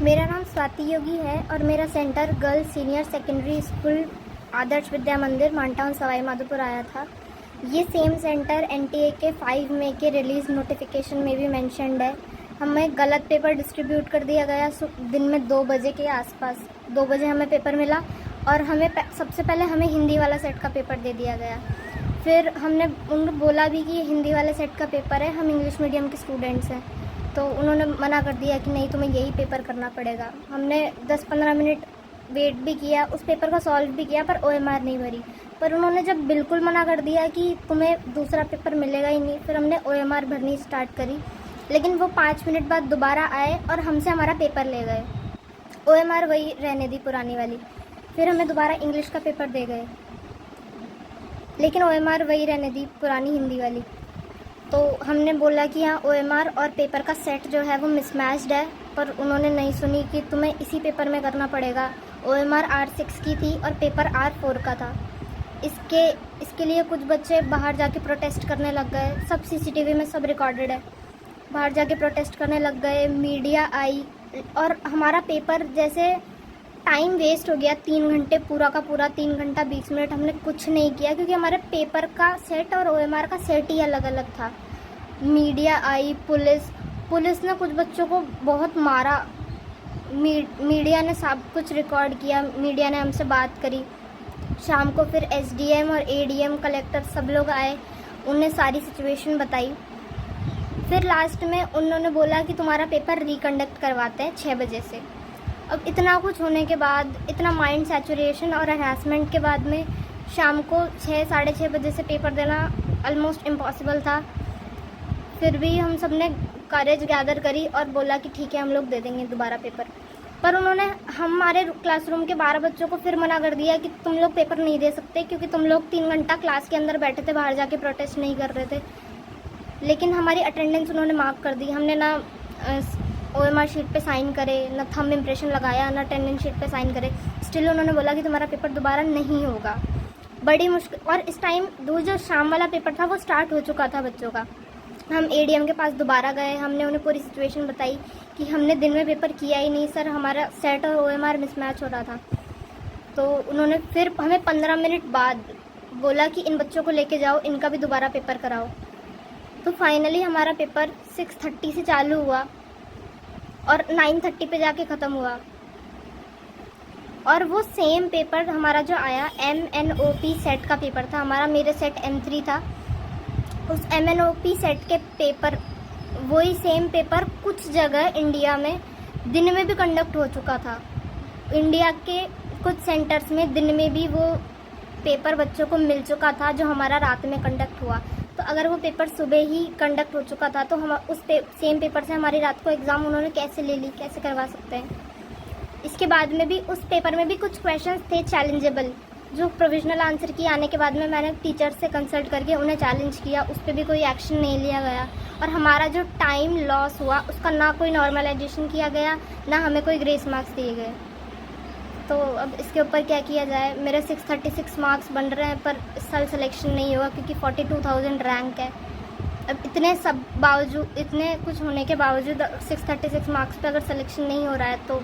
मेरा नाम स्वाति योगी है और मेरा centre girls senior secondary school Adarsh Vidya Mandir Mantown Sawai Madhopur आया था। ये सेम सेंटर एनटीए के 5 मई के रिलीज़ नोटिफिकेशन में भी मेंशन्ड है। हमें गलत पेपर डिस्ट्रीब्यूट कर दिया गया दिन में 2 बजे के आसपास। 2 बजे हमें पेपर मिला और हमें सबसे पहले हमें हिंदी वाला सेट का पेपर दे दिया गया। फिर हमने उनको बोला भी कि ये हिंदी वाले सेट का पेपर है, हम इंग्लिश मीडियम के स्टूडेंट्स हैं, तो उन्होंने मना कर दिया कि नहीं, तुम्हें यही पेपर करना पड़ेगा। हमने 10-15 मिनट वेट भी किया, उस पेपर को सॉल्व भी किया, पर ओएमआर नहीं भरी। पर उन्होंने जब बिल्कुल मना कर दिया कि तुम्हें दूसरा पेपर मिलेगा ही नहीं, फिर हमने ओएमआर भरनी स्टार्ट करी। लेकिन वो 5 मिनट बाद दोबारा आए और हमसे हमारा पेपर ले गए। ओएमआर वही रहने दी, पुरानी वाली। फिर हमें दोबारा इंग्लिश का पेपर दे गए, लेकिन ओएमआर वही रहने दी, पुरानी हिंदी वाली। तो हमने बोला कि हाँ, ओएमआर और पेपर का सेट जो है वो मिसमैच्ड है, पर उन्होंने नहीं सुनी कि तुम्हें इसी पेपर में करना पड़ेगा। ओएमआर R6 की थी और पेपर R4 का था। इसके लिए कुछ बच्चे बाहर जाके प्रोटेस्ट करने लग गए। सब सीसीटीवी में सब रिकॉर्डेड है। बाहर जाके प्रोटेस्ट करने लग गए, मीडिया आई और हमारा पेपर जैसे टाइम वेस्ट हो गया। 3 घंटे पूरा का पूरा 3 घंटा 20 मिनट हमने कुछ नहीं किया, क्योंकि हमारे पेपर का सेट और ओएमआर का सेट ही अलग अलग था। मीडिया आई, पुलिस ने कुछ बच्चों को बहुत मारा। मीडिया ने सब कुछ रिकॉर्ड किया, मीडिया ने हमसे बात करी। शाम को फिर एसडीएम और एडीएम, कलेक्टर सब लोग आए, उन्हें सारी सिचुएशन बताई। फिर लास्ट में उन्होंने बोला कि तुम्हारा पेपर रिकंडक्ट करवाते हैं 6 बजे से। अब इतना कुछ होने के बाद, इतना माइंड सैचुरेशन और हरासमेंट के बाद में शाम को 6-6:30 बजे से पेपर देना ऑलमोस्ट इम्पॉसिबल था। फिर भी हम सब ने करेज गैदर करी और बोला कि ठीक है, हम लोग दे देंगे दोबारा पेपर। पर उन्होंने हमारे क्लासरूम के 12 बच्चों को फिर मना कर दिया कि तुम लोग पेपर नहीं दे सकते, क्योंकि तुम लोग 3 घंटा क्लास के अंदर बैठे थे, बाहर जाके प्रोटेस्ट नहीं कर रहे थे। लेकिन हमारी अटेंडेंस उन्होंने मार्क कर दी। हमने ना ओएमआर शीट पे साइन करे, ना थंब इम्प्रेशन लगाया, ना अटेंडेंस शीट पे साइन करे। स्टिल उन्होंने बोला कि तुम्हारा पेपर दोबारा नहीं होगा। बड़ी मुश्किल। और इस टाइम जो शाम वाला पेपर था वो स्टार्ट हो चुका था बच्चों का। हम एडीएम के पास दोबारा गए, हमने उन्हें पूरी सिचुएशन बताई कि हमने दिन में पेपर किया ही नहीं सर, हमारा सेट और ओएमआर मिसमैच हो रहा था। तो उन्होंने फिर हमें 15 मिनट बाद बोला कि इन बच्चों को लेके जाओ, इनका भी दोबारा पेपर कराओ। तो फाइनली हमारा पेपर 6:30 से चालू हुआ और 9:30 पे जाके ख़त्म हुआ। और वो सेम पेपर हमारा जो आया MNOP सेट का पेपर था हमारा, मेरे सेट M3 था। उस MNOP सेट के पेपर, वही सेम पेपर कुछ जगह इंडिया में दिन में भी कंडक्ट हो चुका था। इंडिया के कुछ सेंटर्स में दिन में भी वो पेपर बच्चों को मिल चुका था, जो हमारा रात में कंडक्ट हुआ। तो अगर वो पेपर सुबह ही कंडक्ट हो चुका था तो हम उस सेम पेपर से हमारी रात को एग्ज़ाम उन्होंने कैसे ले ली, कैसे करवा सकते हैं। इसके बाद में भी उस पेपर में भी कुछ क्वेश्चंस थे चैलेंजेबल, जो प्रोविजनल आंसर की आने के बाद में मैंने टीचर से कंसल्ट करके उन्हें चैलेंज किया। उस पर भी कोई एक्शन नहीं लिया गया और हमारा जो टाइम लॉस हुआ उसका ना कोई नॉर्मलाइजेशन किया गया, ना हमें कोई ग्रेस मार्क्स दिए गए। तो अब इसके ऊपर क्या किया जाए। मेरे 636 मार्क्स बन रहे हैं, पर इस साल सिलेक्शन नहीं होगा क्योंकि 42,000 रैंक है। अब इतने कुछ होने के बावजूद 636 मार्क्स पे अगर सिलेक्शन नहीं हो रहा है तो